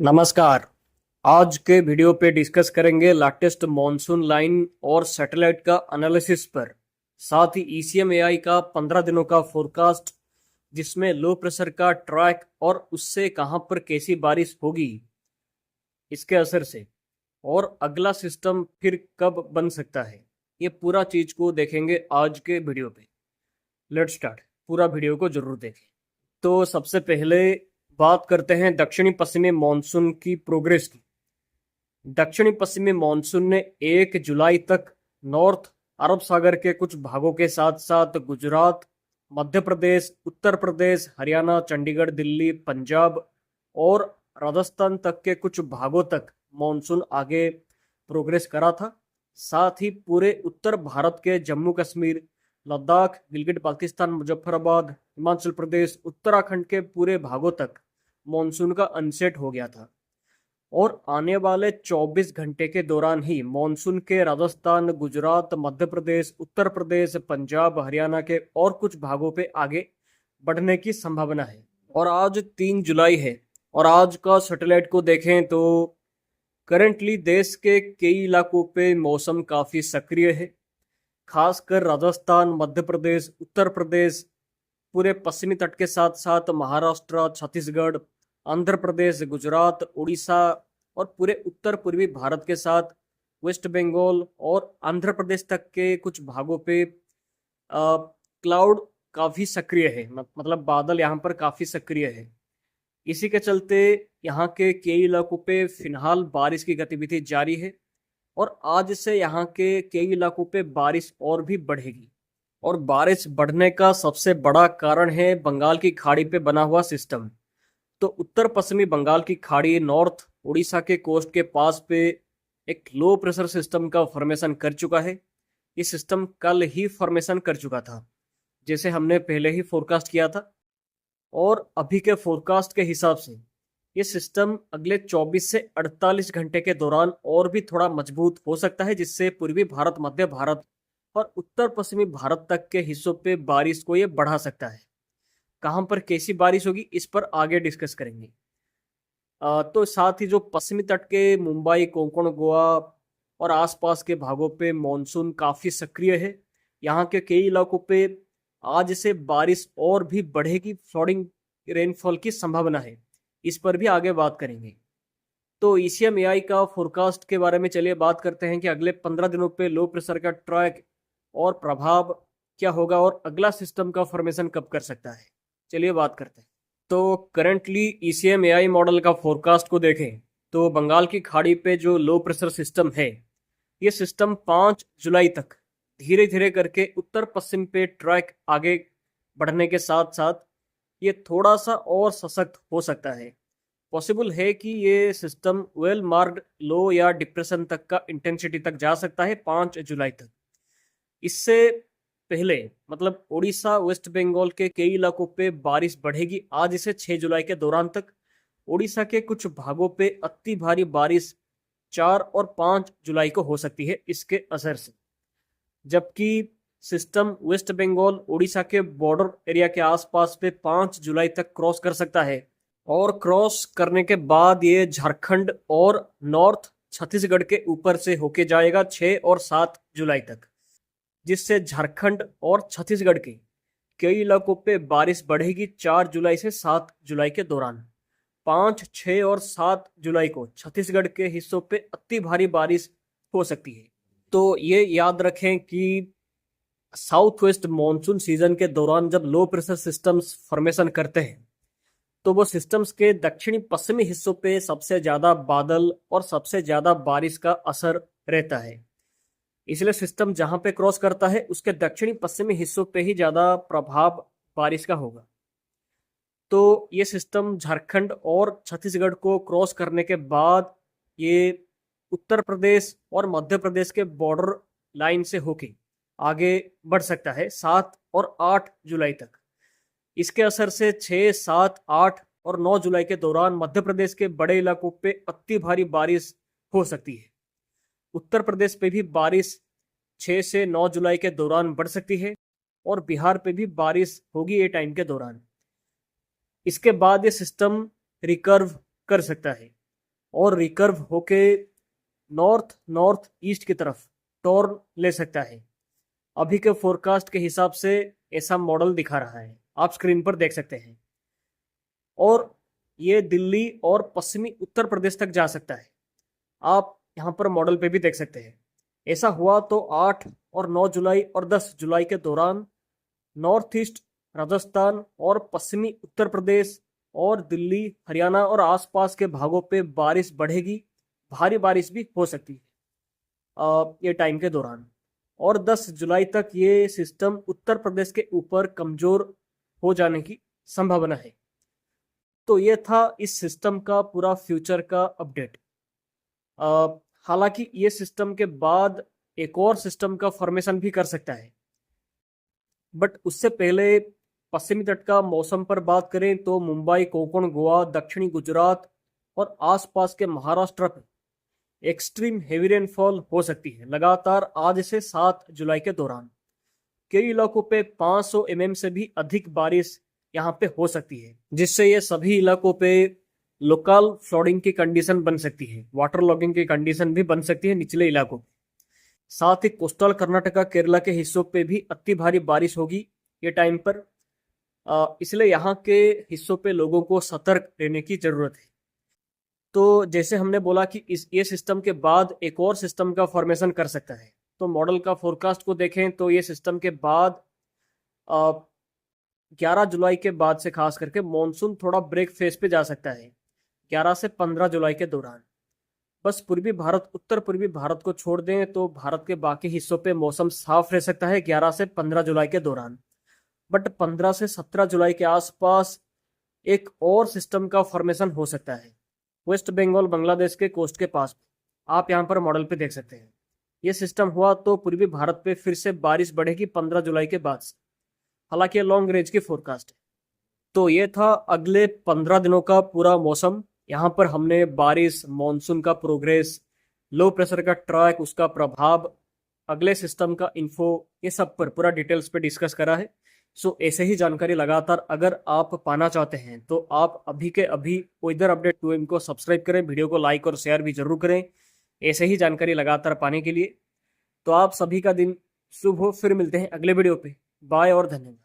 नमस्कार। आज के वीडियो पे डिस्कस करेंगे लेटेस्ट मॉनसून लाइन और सैटेलाइट का एनालिसिस पर, साथ ही ईसीएमएआई का 15 दिनों का फोरकास्ट जिसमें लो प्रेशर का ट्रैक और उससे कहां पर कैसी बारिश होगी इसके असर से, और अगला सिस्टम फिर कब बन सकता है। ये पूरा चीज को देखेंगे आज के वीडियो पे। Let's start. पूरा वीडियो को जरूर देखें। तो सबसे पहले बात करते हैं दक्षिणी पश्चिमी मानसून की प्रोग्रेस की। दक्षिणी पश्चिमी मानसून ने 1 जुलाई तक नॉर्थ अरब सागर के कुछ भागों के साथ साथ गुजरात, मध्य प्रदेश, उत्तर प्रदेश, हरियाणा, चंडीगढ़, दिल्ली, पंजाब और राजस्थान तक के कुछ भागों तक मानसून आगे प्रोग्रेस करा था। साथ ही पूरे उत्तर भारत के जम्मू कश्मीर, लद्दाख, गिलगित बाल्टिस्तान, मुजफ्फराबाद, हिमाचल प्रदेश, उत्तराखंड के पूरे भागों तक मानसून का अनसेट हो गया था। और आने वाले 24 घंटे के दौरान ही मानसून के राजस्थान, गुजरात, मध्य प्रदेश, उत्तर प्रदेश, पंजाब, हरियाणा के और कुछ भागों पे आगे बढ़ने की संभावना है। और आज 3 जुलाई है और आज का सैटेलाइट को देखें तो करंटली देश के कई इलाकों पे मौसम काफी सक्रिय है। खासकर राजस्थान, मध्य प्रदेश, उत्तर प्रदेश, पूरे पश्चिमी तट के साथ साथ महाराष्ट्र, छत्तीसगढ़, आंध्र प्रदेश, गुजरात, उड़ीसा और पूरे उत्तर पूर्वी भारत के साथ वेस्ट बंगाल और आंध्र प्रदेश तक के कुछ भागों पे क्लाउड काफी सक्रिय है। मतलब बादल यहाँ पर काफी सक्रिय है। इसी के चलते यहाँ के कई इलाकों पे फिलहाल बारिश की गतिविधि जारी है और आज से यहाँ के कई इलाकों पे बारिश और भी बढ़ेगी। और बारिश बढ़ने का सबसे बड़ा कारण है बंगाल की खाड़ी पे बना हुआ सिस्टम। तो उत्तर पश्चिमी बंगाल की खाड़ी नॉर्थ उड़ीसा के कोस्ट के पास पे एक लो प्रेशर सिस्टम का फॉर्मेशन कर चुका है। ये सिस्टम कल ही फॉर्मेशन कर चुका था, जैसे हमने पहले ही फोरकास्ट किया था। और अभी के फोरकास्ट के हिसाब से ये सिस्टम अगले 24 से 48 घंटे के दौरान और भी थोड़ा मजबूत हो सकता है, जिससे पूर्वी भारत, मध्य भारत और उत्तर पश्चिमी भारत तक के हिस्सों पे बारिश को ये बढ़ा सकता है। कहां पर कैसी बारिश होगी इस पर आगे डिस्कस करेंगे। तो साथ ही जो पश्चिमी तट के मुंबई, कोंकण, गोवा और आसपास के भागों पे मॉनसून काफी सक्रिय है। यहाँ के कई इलाकों पे आज से बारिश और भी बढ़ेगी, फ्लडिंग रेनफॉल की संभावना है। इस पर भी आगे बात करेंगे। तो ईसीएमएआई का फोरकास्ट के बारे में चलिए बात करते हैं कि अगले 15 दिनों पे लो प्रेशर का ट्रैक और प्रभाव क्या होगा और अगला सिस्टम का फॉर्मेशन कब कर सकता है। चलिए बात करते हैं। तो करंटली ईसीएमएआई मॉडल का फोरकास्ट को देखें तो बंगाल की खाड़ी पे जो लो प्रेशर सिस्टम है, ये सिस्टम 5 जुलाई तक धीरे धीरे करके उत्तर पश्चिम पे ट्रैक आगे बढ़ने के साथ साथ ये थोड़ा सा और सशक्त हो सकता है। पॉसिबल है कि ये सिस्टम वेल मार्क्ड लो या डिप्रेशन तक का इंटेंसिटी तक जा सकता है 5 जुलाई तक। इससे पहले मतलब उड़ीसा, वेस्ट बंगाल के कई इलाकों पे बारिश बढ़ेगी आज से 6 जुलाई के दौरान तक। उड़ीसा के कुछ भागों पे अति भारी बारिश 4 और 5 जुलाई को हो सकती है इसके असर से। जबकि सिस्टम वेस्ट बंगाल, उड़ीसा के बॉर्डर एरिया के आसपास पे 5 जुलाई तक क्रॉस कर सकता है और क्रॉस करने के बाद ये झारखंड और नॉर्थ छत्तीसगढ़ के ऊपर से होके जाएगा 6 और 7 जुलाई तक, जिससे झारखंड और छत्तीसगढ़ के कई इलाकों पे बारिश बढ़ेगी 4 जुलाई से 7 जुलाई के दौरान। 5, 6 और 7 जुलाई को छत्तीसगढ़ के हिस्सों पे अति भारी बारिश हो सकती है। तो ये याद रखें कि साउथ वेस्ट मानसून सीजन के दौरान जब लो प्रेशर सिस्टम्स फॉर्मेशन करते हैं तो वो सिस्टम्स के दक्षिणी पश्चिमी हिस्सों पे सबसे ज्यादा बादल और सबसे ज्यादा बारिश का असर रहता है। इसलिए सिस्टम जहां पे क्रॉस करता है उसके दक्षिणी पश्चिमी हिस्सों पे ही ज्यादा प्रभाव बारिश का होगा। तो ये सिस्टम झारखंड और छत्तीसगढ़ को क्रॉस करने के बाद ये उत्तर प्रदेश और मध्य प्रदेश के बॉर्डर लाइन से होके आगे बढ़ सकता है 7 और 8 जुलाई तक। इसके असर से 6, 7, 8 और 9 जुलाई के दौरान मध्य प्रदेश के बड़े इलाकों पे अति भारी बारिश हो सकती है। उत्तर प्रदेश पे भी बारिश 6 से 9 जुलाई के दौरान बढ़ सकती है और बिहार पे भी बारिश होगी ये टाइम के दौरान। इसके बाद ये सिस्टम रिकर्व कर सकता है और रिकर्व होके नॉर्थ नॉर्थ ईस्ट की तरफ टर्न ले सकता है। अभी के फोरकास्ट के हिसाब से ऐसा मॉडल दिखा रहा है, आप स्क्रीन पर देख सकते हैं। और ये दिल्ली और पश्चिमी उत्तर प्रदेश तक जा सकता है, आप यहाँ पर मॉडल पे भी देख सकते हैं। ऐसा हुआ तो 8 और 9 जुलाई और 10 जुलाई के दौरान नॉर्थ ईस्ट राजस्थान और पश्चिमी उत्तर प्रदेश और दिल्ली हरियाणा और आसपास के भागों पे बारिश बढ़ेगी, भारी बारिश भी हो सकती है ये टाइम के दौरान। और 10 जुलाई तक ये सिस्टम उत्तर प्रदेश के ऊपर कमजोर हो जाने की संभावना है। तो ये था इस सिस्टम का पूरा फ्यूचर का अपडेट। हालांकि ये सिस्टम के बाद एक और सिस्टम का फॉर्मेशन भी कर सकता है, बट उससे पहले पश्चिमी तट का मौसम पर बात करें तो मुंबई, कोंकण, गोवा, दक्षिणी गुजरात और आसपास के महाराष्ट्र में एक्सट्रीम हेवी रेनफॉल हो सकती है लगातार आज से 7 जुलाई के दौरान। कई इलाकों पे 500 mm से भी अधिक बारिश यहाँ पे हो सकती है, जिससे ये सभी इलाकों पे लोकल फ्लडिंग की कंडीशन बन सकती है, वाटर लॉगिंग की कंडीशन भी बन सकती है निचले इलाकों। साथ ही कोस्टल कर्नाटका, केरला के हिस्सों पे भी अति भारी बारिश होगी ये टाइम पर। इसलिए यहाँ के हिस्सों पे लोगों को सतर्क रहने की जरूरत है। तो जैसे हमने बोला कि ये सिस्टम के बाद एक और सिस्टम का फॉर्मेशन कर सकता है, तो मॉडल का फोरकास्ट को देखें तो ये सिस्टम के बाद 11 जुलाई के बाद से खास करके मॉनसून थोड़ा ब्रेक फेज पे जा सकता है 11 से 15 जुलाई के दौरान। बस पूर्वी भारत, उत्तर पूर्वी भारत को छोड़ दें तो भारत के बाकी हिस्सों पे मौसम साफ रह सकता है 11 से 15 जुलाई के दौरान। बट 15 से 17 जुलाई के आसपास एक और सिस्टम का फॉर्मेशन हो सकता है वेस्ट बंगाल, बांग्लादेश के कोस्ट के पास। आप यहाँ पर मॉडल पे देख सकते हैं। ये सिस्टम हुआ तो पूर्वी भारत पे फिर से बारिश बढ़ेगी 15 जुलाई के बाद से। हालांकि लॉन्ग रेंज की फोरकास्ट है। तो ये था अगले 15 दिनों का पूरा मौसम। यहाँ पर हमने बारिश, मॉनसून का प्रोग्रेस, लो प्रेशर का ट्रैक, उसका प्रभाव, अगले सिस्टम का इन्फो, ये सब पर पूरा डिटेल्स पे डिस्कस करा है। सो ऐसे ही जानकारी लगातार अगर आप पाना चाहते हैं तो आप अभी के अभी वेदर अपडेट 2M को सब्सक्राइब करें, वीडियो को लाइक और शेयर भी जरूर करें ऐसे ही जानकारी लगातार पाने के लिए। तो आप सभी का दिन शुभ हो। फिर मिलते हैं अगले वीडियो पे। बाय और धन्यवाद।